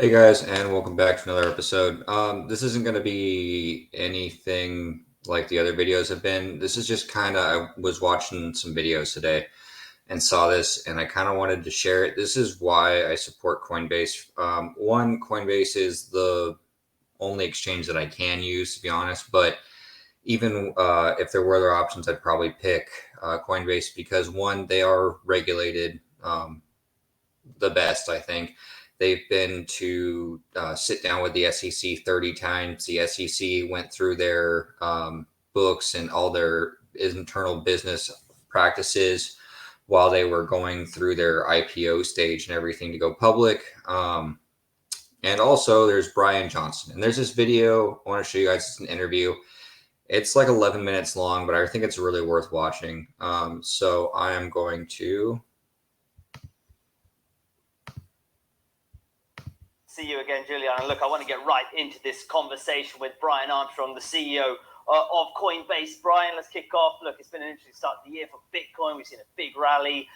Hey guys, and welcome back to another episode. This isn't going to be anything like the other videos have been. This is just I was watching some videos today and saw this, and I kind of wanted to share it. This is why I support Coinbase. One, Coinbase is the only exchange that I can use, to be honest, but even if there were other options, I'd probably pick Coinbase because one, they are regulated the best, I think. They've been to sit down with the SEC 30 times. The SEC went through their books and all their internal business practices while they were going through their IPO stage and everything to go public. And also, there's Brian Johnson. And there's this video I want to show you guys. It's an interview. It's like 11 minutes long, but I think it's really worth watching. So I am going to see you again, Julian. And look, I want to get right into this conversation with Brian Armstrong, the CEO of Coinbase. Brian, let's kick off. Look, it's been an interesting start to the year for Bitcoin. We've seen a big rally,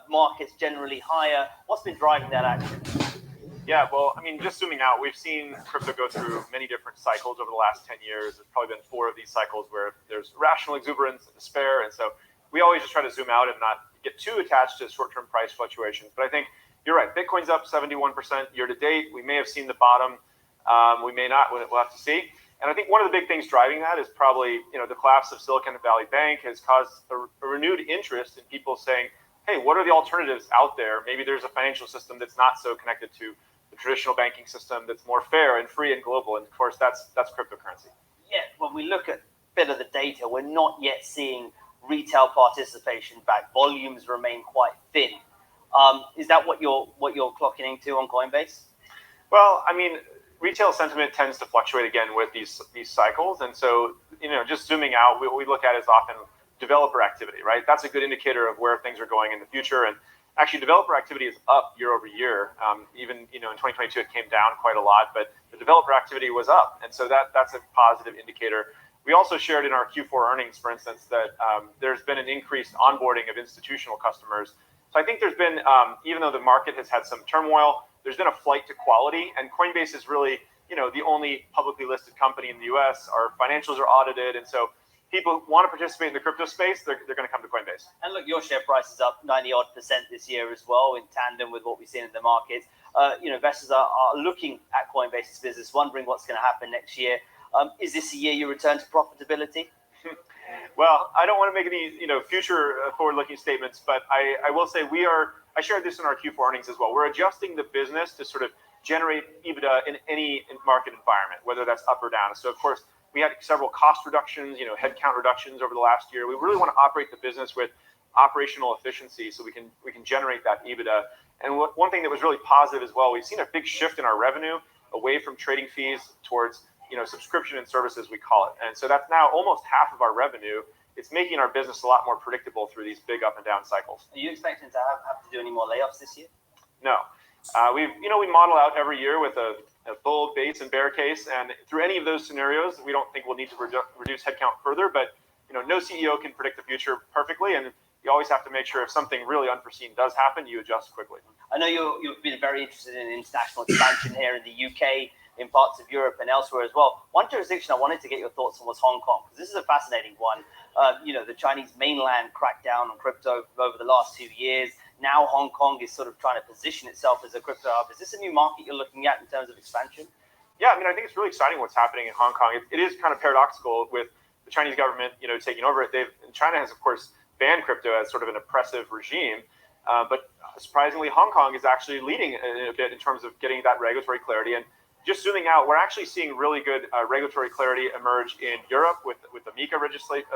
markets generally higher. What's been driving that action? Yeah, well, I mean, just zooming out, we've seen crypto go through many different cycles over the last 10 years. There's probably been 4 of these cycles where there's rational exuberance and despair. And so we always just try to zoom out and not get too attached to short-term price fluctuations. But I think you're right. Bitcoin's up 71% year to date. We may have seen the bottom. We may not. We'll have to see. And I think one of the big things driving that is probably, the collapse of Silicon Valley Bank has caused a renewed interest in people saying, hey, what are the alternatives out there? Maybe there's a financial system that's not so connected to the traditional banking system that's more fair and free and global. And of course, that's cryptocurrency. Yeah, when we look at a bit of the data, we're not yet seeing retail participation back. Volumes remain quite thin. Is that what you're clocking into on Coinbase? Well, I mean, retail sentiment tends to fluctuate again with these cycles. And so, just zooming out, what we look at is often developer activity, right? That's a good indicator of where things are going in the future. And actually, developer activity is up year over year. Even, in 2022, it came down quite a lot, but the developer activity was up. And so that's a positive indicator. We also shared in our Q4 earnings, for instance, that there's been an increased onboarding of institutional customers. So I think there's been, even though the market has had some turmoil, there's been a flight to quality. And Coinbase is really, the only publicly listed company in the US. Our financials are audited. And so people who want to participate in the crypto space, they're going to come to Coinbase. And look, your share price is up 90-odd% this year as well, in tandem with what we've seen in the market. Investors are looking at Coinbase's business, wondering what's going to happen next year. Is this a year you return to profitability? Well, I don't want to make any, future forward-looking statements, but I will say I shared this in our Q4 earnings as well. We're adjusting the business to sort of generate EBITDA in any market environment, whether that's up or down. So, of course, we had several cost reductions, headcount reductions over the last year. We really want to operate the business with operational efficiency so we can generate that EBITDA. And one thing that was really positive as well, we've seen a big shift in our revenue away from trading fees towards subscription and services, we call it. And so that's now almost half of our revenue. It's making our business a lot more predictable through these big up and down cycles. Are you expecting to have to do any more layoffs this year? No. We model out every year with a bull, base, and bear case. And through any of those scenarios, we don't think we'll need to reduce headcount further. But, no CEO can predict the future perfectly. And you always have to make sure if something really unforeseen does happen, you adjust quickly. I know you've been very interested in international expansion here in the UK, in parts of Europe and elsewhere as well. One jurisdiction I wanted to get your thoughts on was Hong Kong, because this is a fascinating one. The Chinese mainland cracked down on crypto over the last 2 years. Now Hong Kong is sort of trying to position itself as a crypto hub. Is this a new market you're looking at in terms of expansion? Yeah, I think it's really exciting what's happening in Hong Kong. It is kind of paradoxical with the Chinese government, taking over it. China has, of course, banned crypto as sort of an oppressive regime. But surprisingly, Hong Kong is actually leading a bit in terms of getting that regulatory clarity. And just zooming out, we're actually seeing really good regulatory clarity emerge in Europe with the MiCA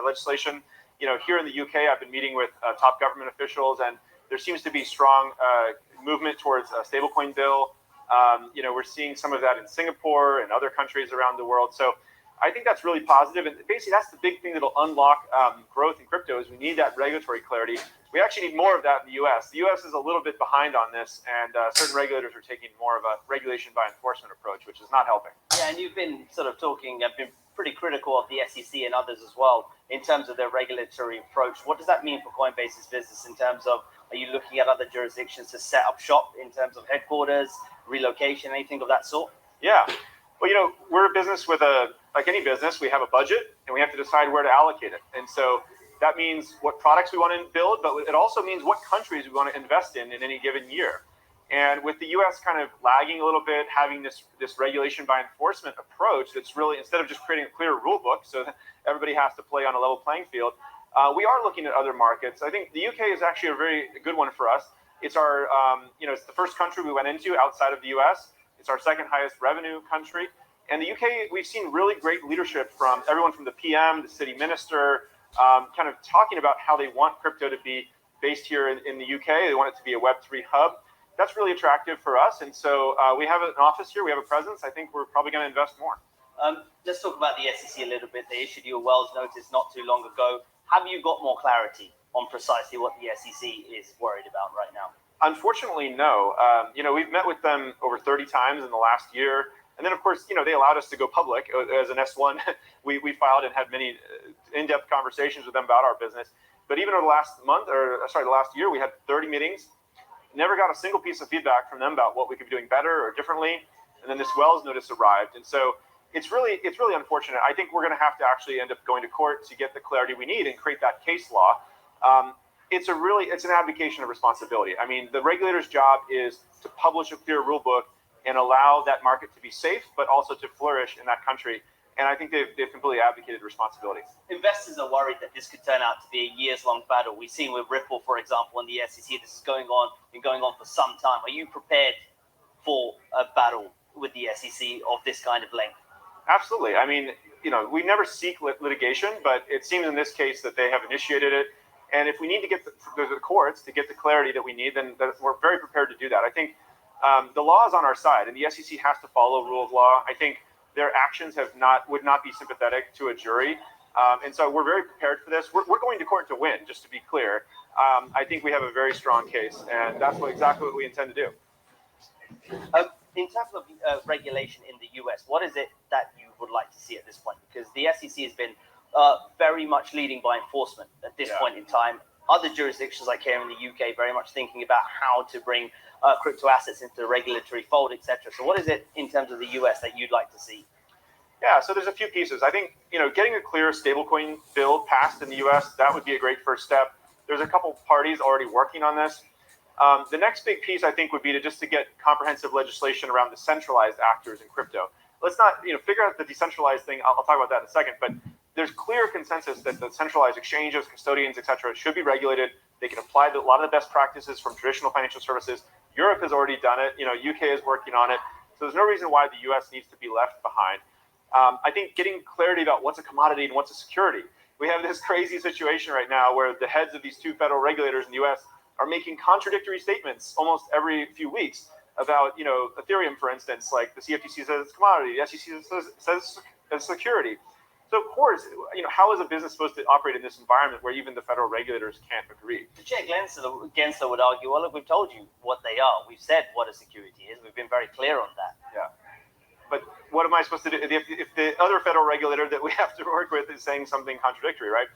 legislation. Here in the UK, I've been meeting with top government officials, and there seems to be strong movement towards a stablecoin bill. We're seeing some of that in Singapore and other countries around the world. So I think that's really positive. And basically, that's the big thing that'll unlock growth in crypto is we need that regulatory clarity. We actually need more of that in the U.S. The U.S. is a little bit behind on this, and certain regulators are taking more of a regulation by enforcement approach, which is not helping. Yeah, and you've been sort of I've been pretty critical of the SEC and others as well in terms of their regulatory approach. What does that mean for Coinbase's business in terms of Are you looking at other jurisdictions to set up shop in terms of headquarters, relocation, anything of that sort? Yeah. Well, we're a business with like any business, we have a budget and we have to decide where to allocate it. And so that means what products we want to build, but it also means what countries we want to invest in any given year. And with the U.S. kind of lagging a little bit, having this regulation by enforcement approach that's really, instead of just creating a clear rule book so that everybody has to play on a level playing field, we are looking at other markets. I think the UK is actually a very good one for us. It's our, it's the first country we went into outside of the US. It's our second highest revenue country. And the UK, we've seen really great leadership from everyone from the PM, the city minister, kind of talking about how they want crypto to be based here in the UK. They want it to be a Web3 hub. That's really attractive for us. And so we have an office here. We have a presence. I think we're probably going to invest more. Let's talk about the SEC a little bit. They issued you a Wells notice not too long ago. Have you got more clarity on precisely what the SEC is worried about right now? Unfortunately, no. We've met with them over 30 times in the last year. And then, of course, they allowed us to go public as an S1. We filed and had many in-depth conversations with them about our business. But even over the last year, we had 30 meetings. Never got a single piece of feedback from them about what we could be doing better or differently. And then this Wells notice arrived. And so it's really unfortunate. I think we're going to have to actually end up going to court to get the clarity we need and create that case law. It's an abdication of responsibility. I mean, the regulator's job is to publish a clear rule book and allow that market to be safe, but also to flourish in that country. And I think they've completely abdicated responsibility. Investors are worried that this could turn out to be a years-long battle. We've seen with Ripple, for example, and the SEC, this is been going on for some time. Are you prepared for a battle with the SEC of this kind of length? Absolutely. I mean, we never seek litigation, but it seems in this case that they have initiated it. And if we need to get the courts to get the clarity that we need, then we're very prepared to do that. I think the law is on our side, and the SEC has to follow rule of law. I think their actions would not be sympathetic to a jury. And so we're very prepared for this. We're going to court to win, just to be clear. I think we have a very strong case, and that's exactly what we intend to do. In terms of regulation in the US, what is it that you would like to see at this point? Because the SEC has been very much leading by enforcement at this point in time. Other jurisdictions like here in the UK very much thinking about how to bring crypto assets into the regulatory fold, etc. So what is it in terms of the US that you'd like to see? Yeah, so there's a few pieces. I think, getting a clear stablecoin bill passed in the US, that would be a great first step. There's a couple parties already working on this. The next big piece, I think, would be to get comprehensive legislation around the centralized actors in crypto. Let's not, figure out the decentralized thing. I'll talk about that in a second. But there's clear consensus that the centralized exchanges, custodians, et cetera, should be regulated. They can apply a lot of the best practices from traditional financial services. Europe has already done it. UK is working on it. So there's no reason why the US needs to be left behind. I think getting clarity about what's a commodity and what's a security. We have this crazy situation right now where the heads of these two federal regulators in the US are making contradictory statements almost every few weeks about, Ethereum, for instance. Like the CFTC says it's commodity, the SEC says it's security. So of course, how is a business supposed to operate in this environment where even the federal regulators can't agree? The Chair Gensler would argue, well, look, we've told you what they are. We've said what a security is. We've been very clear on that. Yeah. But what am I supposed to do if the other federal regulator that we have to work with is saying something contradictory, right?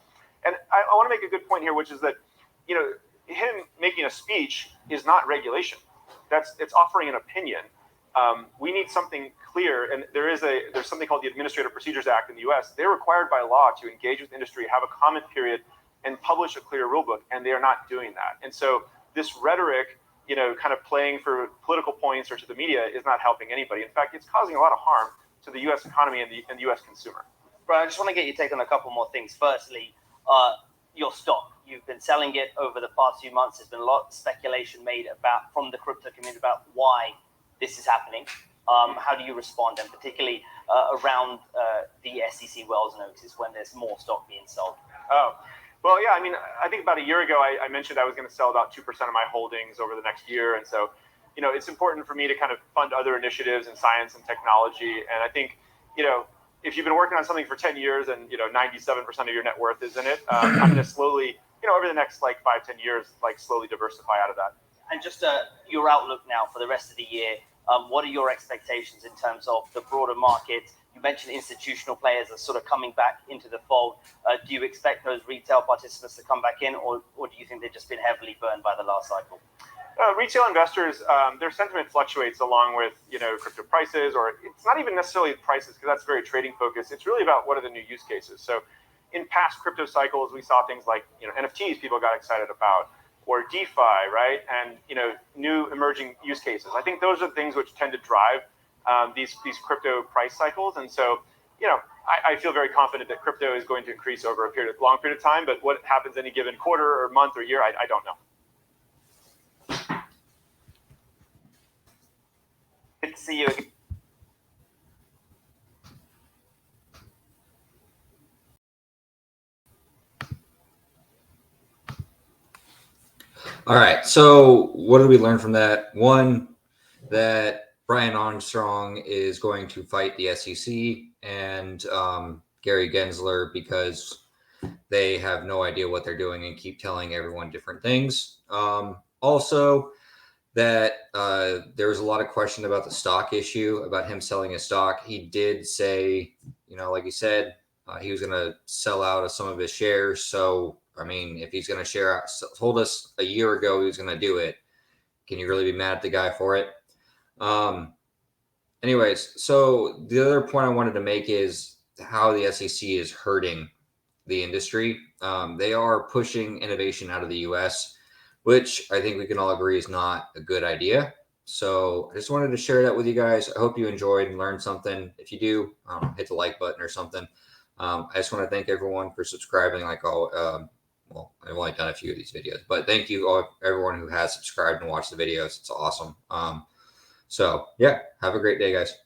And I want to make a good point here, which is that, him making a speech is not regulation. It's offering an opinion. We need something clear, and there's something called the Administrative Procedures Act in the U.S. They're required by law to engage with industry, have a comment period, and publish a clear rule book, and they are not doing that. And so this rhetoric, kind of playing for political points or to the media is not helping anybody. In fact, it's causing a lot of harm to the U.S. economy and the U.S. consumer. Brian, I just want to get your take on a couple more things. Firstly, your stock. You've been selling it over the past few months. There's been a lot of speculation made from the crypto community about why this is happening. How do you respond, and particularly around the SEC Wells notice when there's more stock being sold? Oh, well, yeah. I mean, I think about a year ago, I mentioned I was going to sell about 2% of my holdings over the next year. And so, it's important for me to kind of fund other initiatives in science and technology. And I think, if you've been working on something for 10 years and, 97% of your net worth is in it, I'm going to slowly, over the next 5-10 years, slowly diversify out of that. And just your outlook now for the rest of the year. What are your expectations in terms of the broader market? You mentioned institutional players are sort of coming back into the fold. Do you expect those retail participants to come back in, or do you think they've just been heavily burned by the last cycle? Retail investors, their sentiment fluctuates along with crypto prices, or it's not even necessarily prices because that's very trading focused. It's really about what are the new use cases. So in past crypto cycles, we saw things like NFTs people got excited about, or DeFi, right? And new emerging use cases. I think those are things which tend to drive these crypto price cycles. And so I feel very confident that crypto is going to increase over a long period of time. But what happens any given quarter or month or year, I don't know. Good to see you again. All right. So what did we learn from that? One, that Brian Armstrong is going to fight the SEC and Garry Gensler because they have no idea what they're doing and keep telling everyone different things. Also, that there was a lot of question about the stock issue, about him selling his stock. He did say, like he said, he was going to sell out of some of his shares. So, I mean, if he's going to told us a year ago he was going to do it, can you really be mad at the guy for it? Anyways, so the other point I wanted to make is how the SEC is hurting the industry. They are pushing innovation out of the US, which I think we can all agree is not a good idea. So I just wanted to share that with you guys. I hope you enjoyed and learned something. If you do, hit the like button or something. I just want to thank everyone for subscribing. Well, I've only done a few of these videos, but thank you everyone who has subscribed and watched the videos. It's awesome. So yeah, have a great day, guys.